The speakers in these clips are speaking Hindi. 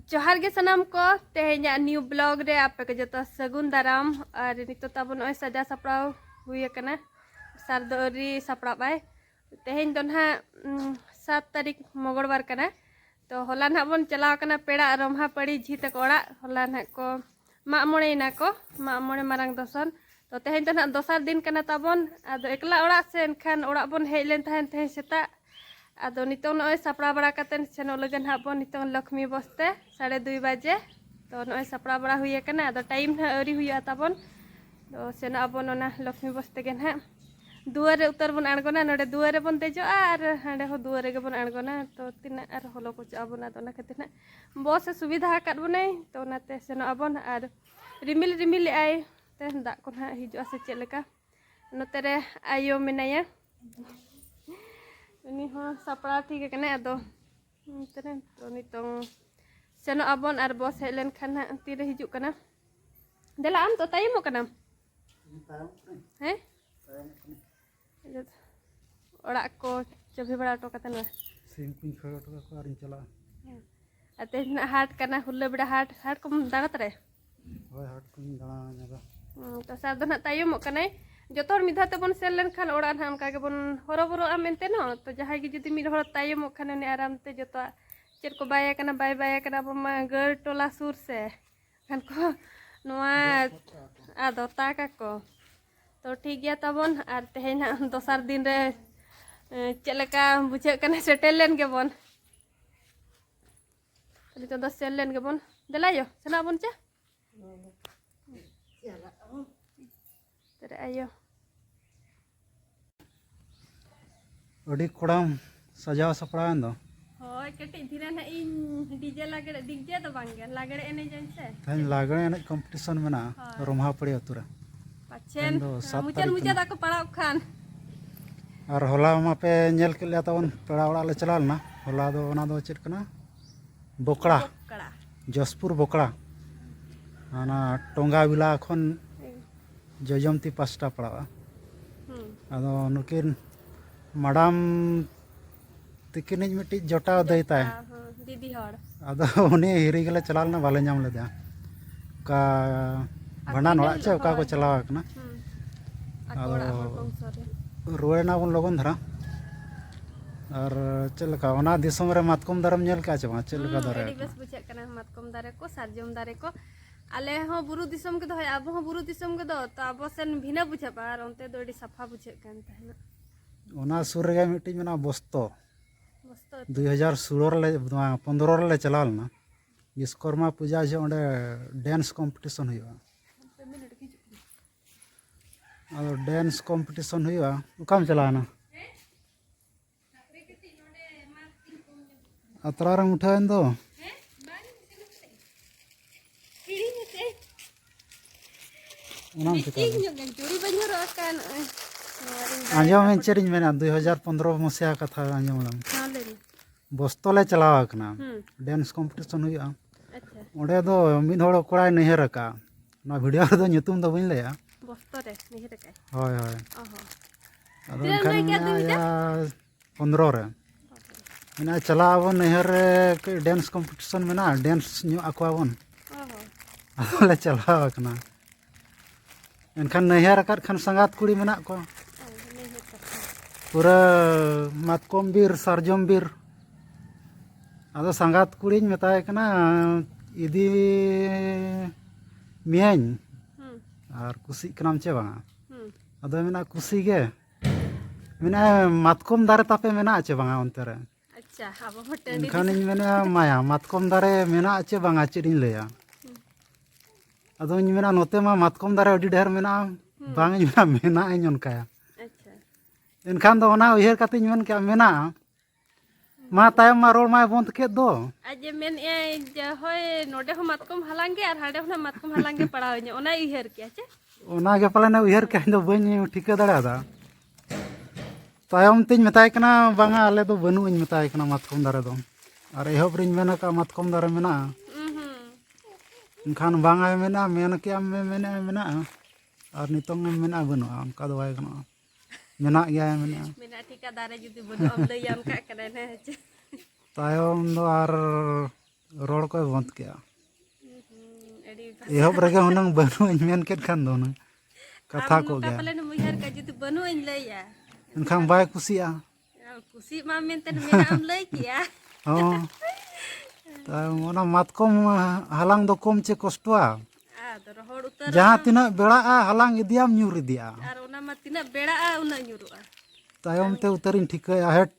जोहार गे सनाम को तेहेኛ न्यू ब्लॉग रे आपे के जतो सगुन दाराम और नितो ताबो नय सजा सपड़ाव हुई कना सारदोरी सपड़ा बाय तेहेñ दो ना 7 तारीख मंगलवार कना तो होला ना बन चलाव कना पेड़ा रमहा पड़ी झीत कोड़ा होला ना को मा मोणे ना को मा मोणे मारंग दसन तो तेहेñ दो ना दोसर दिन कना ताबन आदो एकला ओड़ा से एनखान ओड़ा बन हेज लेन तहन तेहेñ सेता आदो नितो नय सपड़ा बड़ा कतेन सेनो लगन हाबो नितो लक्ष्मी बसते 2:30 बजे तो नय सपड़ा बड़ा हुई कना आदो टाइम ना अरी हुई ताबन तो सेनो आबो ना लक्ष्मी बसते के ना दुआरे उतर बन आड़गोना नोडे दुआरे बन देजो और हांडे हो दुआरे के बन आड़गोना तो तिना और होलो को आबोना तो ना खातिर ना बस सुविधा काट बने तो नाते सेनो आबन और रिमिल रिमिल आय ते दा को ना हिजो से चेलेका नोते रे आयो मेनाया ini ho sapra ठीक है ना दो तेरे तो नितों सेनो आबन और बस हेलन खाना तीरे हिजुक कना देला आम तो तायम कना हैं ओड़ा को चबी बड़ा टो कतन सिंह पिंग खड़ा टो को आरिन चला अते ना हाट कना हुल्ले बड़ा हाट को दाड़त रे होय हाट को दाड़ा जागा तो सादो ना तायम कना जो मिधा तेबन सेल लेन खान ओड़ा ना उनका के बन हरोबरो आमेनते न तो जहां की जुदी मिद हर तायम खान ने आराम ते जो चेर को बाय कना बाय बाय कना बमा गड़ टोला सुर से खान को नोआ आदो ताका को तो ठीक गया तबन और तेहे ना दोसर दिन रे चेलका बुझे कना सेटेल लेन के बन तो दस सेल लेन के बन देलायो सना बन चा तेरे आयो अड़ी कोड़ाम सजाव सपड़ान दो होय कटी धीरे ना इन डीजे लागड़े डीजे तो बांगे लागड़े एने जैसे थाइन लागड़े एने कंपटीशन मेना रमहा पड़ी अतुरा पाछेन मुचन मुचन दाको पड़ाव खान और होला मा पे नेल के लिया तवन पेड़ा ओड़ा ले चलाल ना होला दो ओना दो चेट कना बोकड़ा जसपुर बोकड़ा आना टोंगा बिला खन जजमती पास्टा पड़ावा आदो नुकिन मैडम तिकिन मिट्टी जोटाव दैताय दीदी हर आदो उनी हिरी गले चलाल ना बाले नाम लेदा का भंडान ओड़ा चे का को चलावा कना आदो रोए ना बन लगन धरा और चलका ओना दिसम रे मातकम दारम नेल का चबा चलका दारे एडी बेस बुझे कना मातकम दारे को सारजम दारे को आले हो बुरु दिसम के दो अब हो बुरु दिसम के दो तो अब सेन भिना बुझे पार ओनते दो एडी सफा बुझे कान तहना ओना सुर रे मिट्टी मेना बस्तो 2016 ले 15 ले चलाल ना विश्वकर्मा पूजा जे ओंडे डांस कंपटीशन हुआ और डांस कंपटीशन हुआ उकाम चलाना अतरा रे उठान दो आंजम चेरिंग मेना 2015 मसिया कथा आंजम बस्तो ले चलाव कना डांस कंपटीशन हुआ ओंडे दो मिद होड़ कोड़ा नहर का ना वीडियो रे दो nyutum दो बइन लेया बस्तो रे नहर का होय होय अदो खान या 15 रे मेना चलाव नहर रे डांस कंपटीशन मेना डांस न्यू आकवावन ले चलाव कना एनखान नहर का खान संगात कुड़ी मेना को पूरा मातकम बीर सारजम बीर आदो संगात कुड़ी मेताय कना इदी मियाñ और कुसी कनाम चे बांगा आदो मेना कुसी गे मेना मातकम दारे तापे मेना चे बांगा ओनते रे अच्छा अब होटल एनखान इन मेना माया मातकम दारे मेना चे बांगा चेडिन लेया आदो इन मेना नोते मा मातकम दारे अडी ढेर मेना बांग इन मेना इन उनकाया अच्छा एनखान दो ओना उहर काते इन मन के मेना मा तायम मा रोड मा बंद के दो आज मेन ए होय नोडे हो मातकम हलांगे और हाडे हो मातकम हलांगे पड़ाव ने ओना उहर के छे ओना के पाले ना उहर के दो बन ठिका दड़ा तायम तिन मेताय कना बांगा आले दो बनु इन मेताय कना मातकम दारे दो और एहब रिन मेना का मातकम दारे मेना इनखान बांगा मेना मेन के आम मेना और नितोंग मेना बनु उनका दो बाय कना मेना गया मेना ठिका दारे जुदी बनु हम लय उनका कना ने तायम दो आर रोड को बंद किया अड़ी एहब रगे हुनंग बनु मेन केट खान दो हुनंग कथा को गया पाले न मुहर का जुदी बनु इन लैया इनखान बाय कुसिया कुसी मा मेनते मेना am लई किया हाँ तो ओना मातकम हालांग दो कम चे कष्टवा तो रोड उतर जहाँ तिना बेड़ा हालांग इदियाम न्यूर इदिया और ओना मा तिना बेड़ा उना न्यूरुआ तायम ते उतरिन ठिकया हेट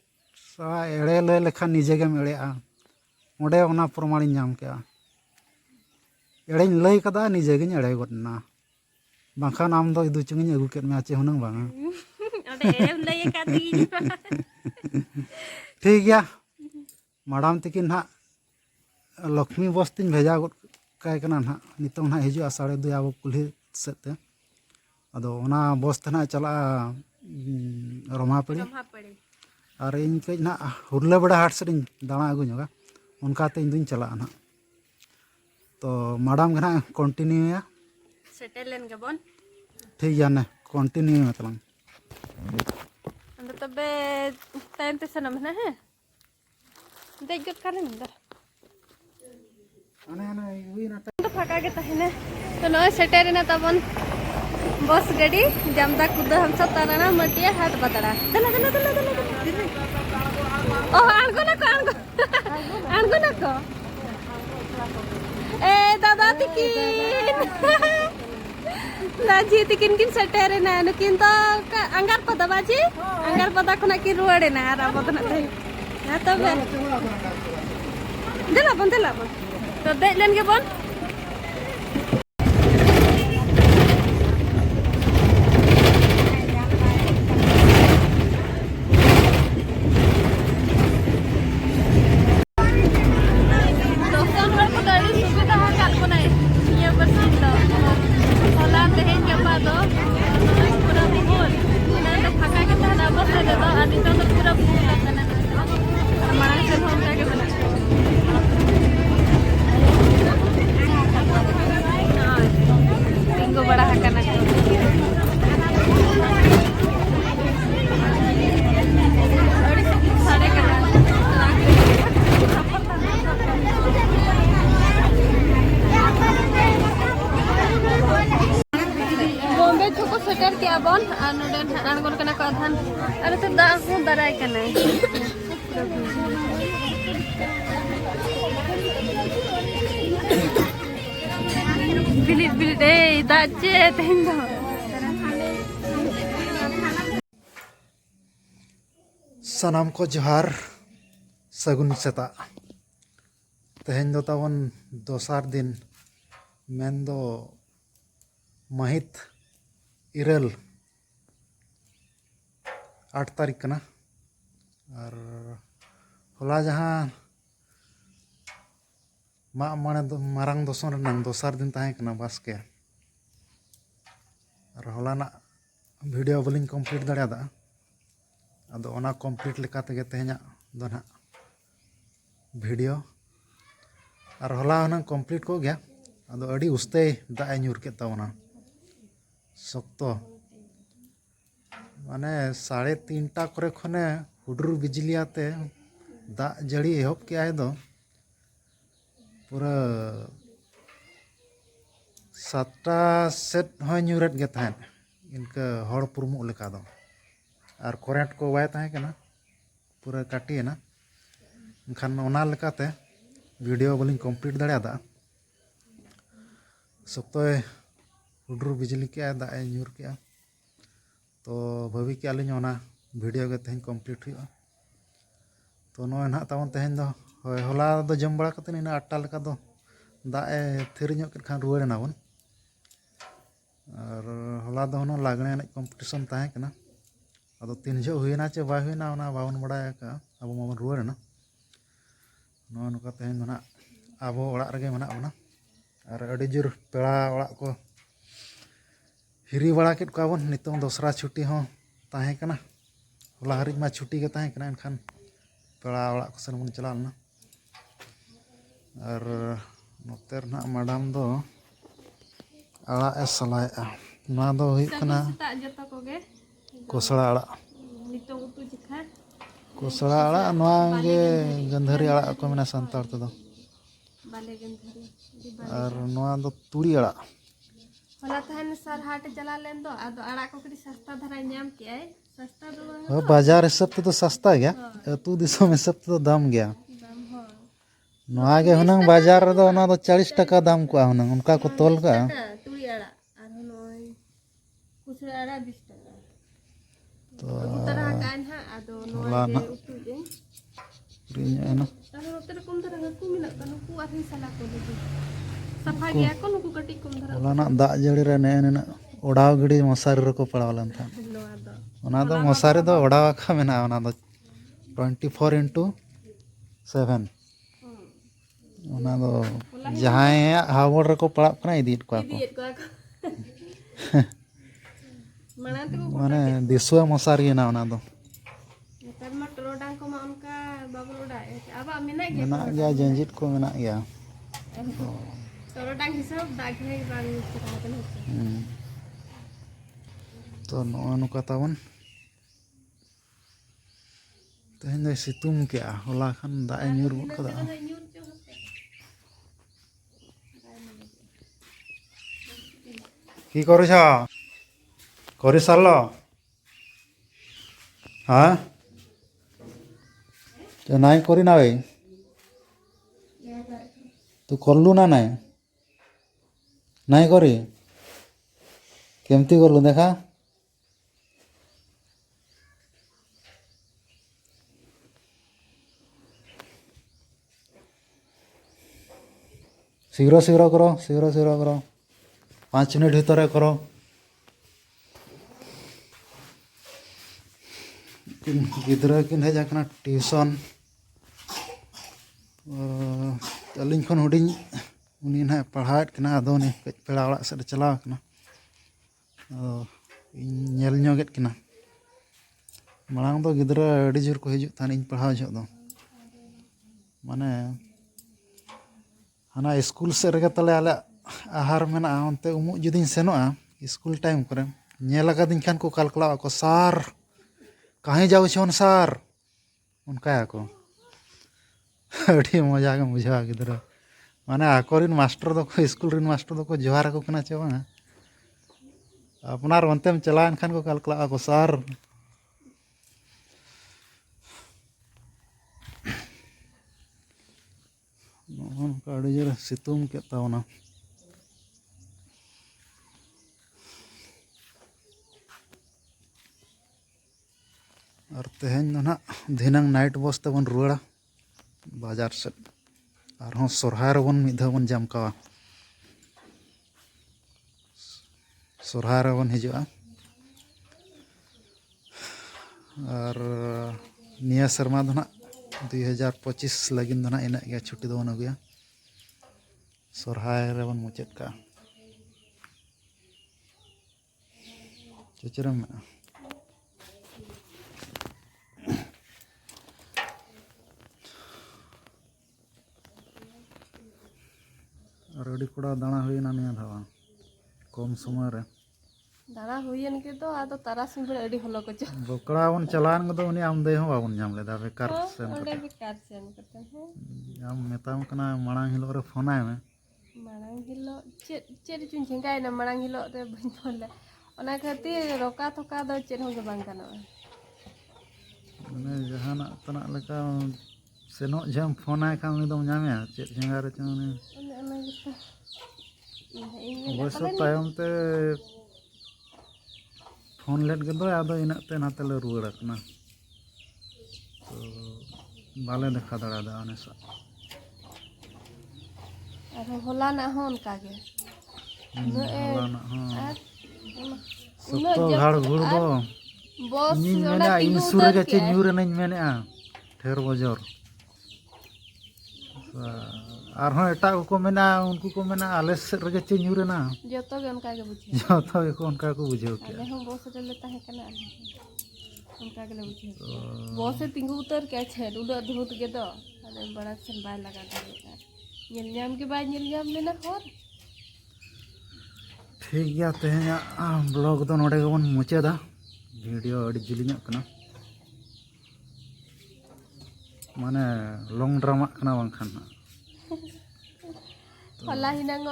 एड़े ले लेखा निजे गेम एड़ेआ ओंडे ओना प्रमाण नाम के एड़ेñ लई कदा निजे गिन एड़े गदना बांखान आम दो इदु चुंगिन अगु केट मे आचे हुनंग बांगा ओंडे एम लई का दी ठीक गया मैडम तकिन हा लक्ष्मी बस तीन भेजा गद काय कना ना नितों ना हिजु 2:30 अब कुल्ही सेते अदो ओना बस तना चला रमापड़ी और इन कई ना हुरले बड़ा हाट से दाणा अगु ñoga उनकाते इन दुñ चला ना तो मैडम गना कंटिन्यू या सेटल लेन गबन ठीक है ना कंटिन्यू मतलब अंदर तबे टाइम पे सनम ना है देख गत करने अंदर अने हुई ना तो फका के तहने तो नो सेटर ना तबन बस गाड़ी जमदा कुद हम सब ताराना मटिया हाथ बतड़ा दला दला दला दला ओ आणगो ना को ए दादा तिकिन दाजी तिकिन किन सेटर ना नुकिन तो अंगार पदा बाजी अंगार पदा खना की रुआड़े ना आरा बदना थाई ना तबे दला बन तो देख लेन के बन सेटर किया बन नोडन आणगोन कना को अधान अरे तो दा हूं दराय कना बिलिट बिलिट ए दाचे तेन दो सनाम को जोहार सगुन सेता तेहेन दो तावन दोसार दिन मेन दो महित इरल 8 तारीख कना और होला जहाँ माने मारंग दोसों रनंग दोसार दिन ताहे कना बस के और होला ना वीडियो बलिंग कंप्लीट दाड़ा अदो ओना कंप्लीट लेका तेगे तेहेना दो ना वीडियो और होला ओना कंप्लीट को गया अदो अड़ी उस्ते दा न्यूर के तावना शक्तो माने 3:30 करे खने हुडुर बिजली आते दा जड़ी एहब के आए दो पूरा 7टा सेट हो न्यूरेट गे थान इनका हड़ पुरमु लेका दो और करेंट को वाय ताहे कना पूरा काटी ना एनखान ओना लेकाते वीडियो बलिंग कंप्लीट दाड़ा शक्तो हुडुर बिजली के दा न्यूर के तो भावी के आलिंग ओना वीडियो के तेहन कंप्लीट हुआ तो नोय ना तावन तेहन दो होय होला दो जम बड़ा कते इन 8टा लेका दो दा थिर ᱧᱚᱜ के खान रुवाड़ ना बन और होला दो नो लागणे एनज कंपटीशन ताहे कना अदो तीन जो हुईना चे बाय हुईना ओना बावन बड़ाय का अब माबन रुवाड़ ना नो नुका तेहन ना आबो ओड़ा रगे मना बना और अड़ी जोर पेड़ा ओड़ा को हिरी बड़ा के काबन नितों दोसरा छुट्टी हो ताहे कना होला हरिज मा छुट्टी के ताहे कना एनखान पेड़ा ओड़ा को सन बन चला ना और नोतेर ना मैडम दो आड़ा ए सलायआ ना दो हुई कना जतो कोगे कोसड़ा आड़ा नितो उतु जिखा कोसड़ा आड़ा नोआ गे गंधरी आड़ा को मेना संतार तो बाले गंधरी और नोआ दो तुड़ी अड़ा होला तहन सर हाट चला लेन दो आदो अड़ा को कड़ी सस्ता धरा नाम के आई सस्ता दो बांग हो बाजार हिसाब ते तो सस्ता गया अतु दिसों हिसाब ते तो दाम गया दाम हो नोआ गे हुनंग बाजार रे दो ना दो 40 टका दाम को हुनंग उनका को तोल का तुड़ी अड़ा और नोय कुछ अड़ा 20 टका तो उतरा कान हा आदो नोय होला के उतु जे रिnya ना तानो उतर कुम धरा ku मिना तनु ku आही सला को दे सफा गया को नुकु कटी कुम धरा होला ना दाग जड़ी रे ने ने ओडाव गिड़ी मसारी रे को पड़ाव लन था नोआ दो ओना दो मसारी दो ओडाव का मेना ओना दो 24x7 ओना दो जहां हावड़ रे को पड़ाव कना इदीत को इदियत को मना तो माने दिसुआ मसारी ना ओना दो नतर मा टरोडांग को मा उनका बाबरोडा आबा मेना गया मेना गया जंजित को मेना गया टरोडांग हिसाब दाग है बांग चला कन तो नोआ नुका तावन तेहन दो सितुम के होला खान दाए ᱧᱩᱨ गुड कदा की करिस करि सारल हां तो नाई करी ना भाई तू करलु ना नाई नाई करी केमती करलु देखा शीघ्र शीघ्र करो 5 मिनट भीतर करो गिद्रा किन हेज आकना ट्यूशन अलिंग खन हुडिंग उनी ना पढ़ात कना आदो ने पेड़ा ओड़ा से चलाव कना नेल ñoget कना मांग दो गिद्रा अड़ी जोर को हिजु थान इन पढ़ाव जो दो माने हाना स्कूल से रगे तले आले आहार मेना ओनते उमु जुदिन सेनोआ स्कूल टाइम करे नेल आकादिन खान को कालकला को सार कहीं जाओ छन सार उनका को अड़ी मजा के बुझा गिद्रा माने आकोरिन मास्टर दो को स्कूल रिन मास्टर दो को जोहार को कना चे बांगा अपनार ओनतेम चलान खान को कालकला को सार उनका अड़ी जोर सितुम के तावना और तेहन ना धिनंग नाइट बस तबन रुआड़ा बाजार से और हों सोरहाय रबन मिद धावन जमकावा सोरहाय रबन हिजुआ और निया शर्मा दो ना 2025 लगिन दो ना इना गया छुट्टी दो बन गया सोरहाय रबन मुचेत का चचरम में और अड़ी कोड़ा दाना हुईना निया धावा कम समय रे दाना हुयन के तो आदो तारासिंह बड़े अड़ी हलो को बोकड़ा बन चलान गदो उनी आमदे हो बाबन जाम लेदा बेकार सेन ओडे बेकार सेन करते हैं आम मेताम कना मांग हिलो रे फोनाय में मांग हिलो चेर चुन झिंगाय ना मांग हिलो रे बन बोले ओना खातिर रोका थोका दो चेर हो के बांग कनो माने जहाना तना लका सेनो जम फोनाय का उनी दम जामे चेर झिंगा रे चने ओना गिता बस तायम ते फोन लेट गदो आदो इना ते नाते ले रुवाड़ कना तो बाले देखा दड़ा दा अनेसा और होला ना हो उनका के होला ना हां सब तो घाड़ घुड़ दो बॉस इन मेना इन सुर के चे न्यूर नई मेने आ ठेर बजर और हाँ एटा को मेना उनको को मेना आले से रगे चे न्यूर ना जतो के उनका के बुझे जतो को उनका को बुझे के अरे हम बॉस रे लेता है कना उनका के ले बुझे बॉस से तिंगु उतर के छे उडो धूत के दो अरे बड़ा सन बाय लगा दे येल नाम के बाद येल नाम लेना और ठीक गया तेहया ब्लॉग तो नोडे गबन मुचेदा वीडियो अड़ी जिलिᱧᱚᱜ कना माने लॉन्ग ड्रामा कना बांखान होला हिनांग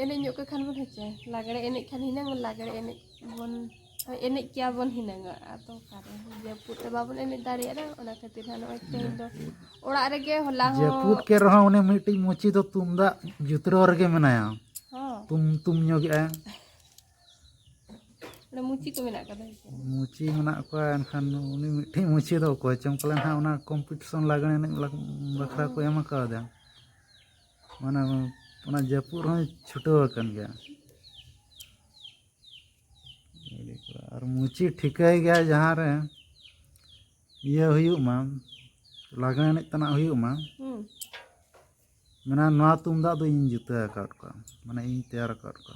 एने ᱧᱚᱜ ᱠᱚ ᱠᱷᱟᱱ ᱵᱚᱱ ᱦᱮᱸᱪᱮ ᱞᱟᱜᱲᱮ ᱮᱱᱮᱡ ᱠᱷᱟᱱ हिनांग ᱞᱟᱜᱲे ᱮᱱᱮᱡ ᱵᱚन एनेज किया बन हिनांग आतो कारे जयपुर ते बाबन एनेज दाड़िया ना ओना खातिर हा नय तेहेन दो ओड़ा रेगे होला हो जयपुर के रहो उन्हें मिट्टी मुची तो तुमदा जुतरो रगे मनाया हां तुम ᱧᱚᱜ ᱜᱮ ना मुची को मेना कदा मुची मना को एनखान उनी मिट्टी मुची दो को चमकलन हा उना कंपटीशन लागणे ने बखरा को एम का दे माने उना जयपुर हो छुटो कन गया और मुची ठिकाई गया जहां रे ये हुयु मा लागणे ने तना हुयु मा मना नवा तुमदा दो इन जुता काट को माने इन तैयार काट को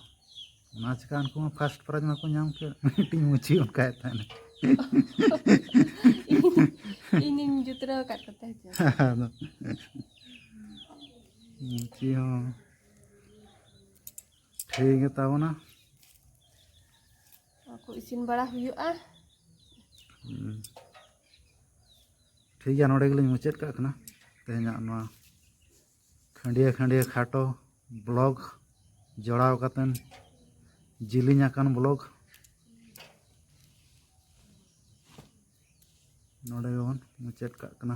ना चिकान को फर्स्ट प्राइज मा को नाम के मिट्टी मुची उनका था इन जुतरा काट करता है मुची हो ठीक है तब ना को इसिन बड़ा हुयुआ ठीक है नोडे गलिन मुचाद का कना तेहना नवा खंडिया खंडिया खाटो ब्लॉग जोड़ाव कतन जिलिंग आकान ब्लॉग नोडे गवन मुचाद का कना।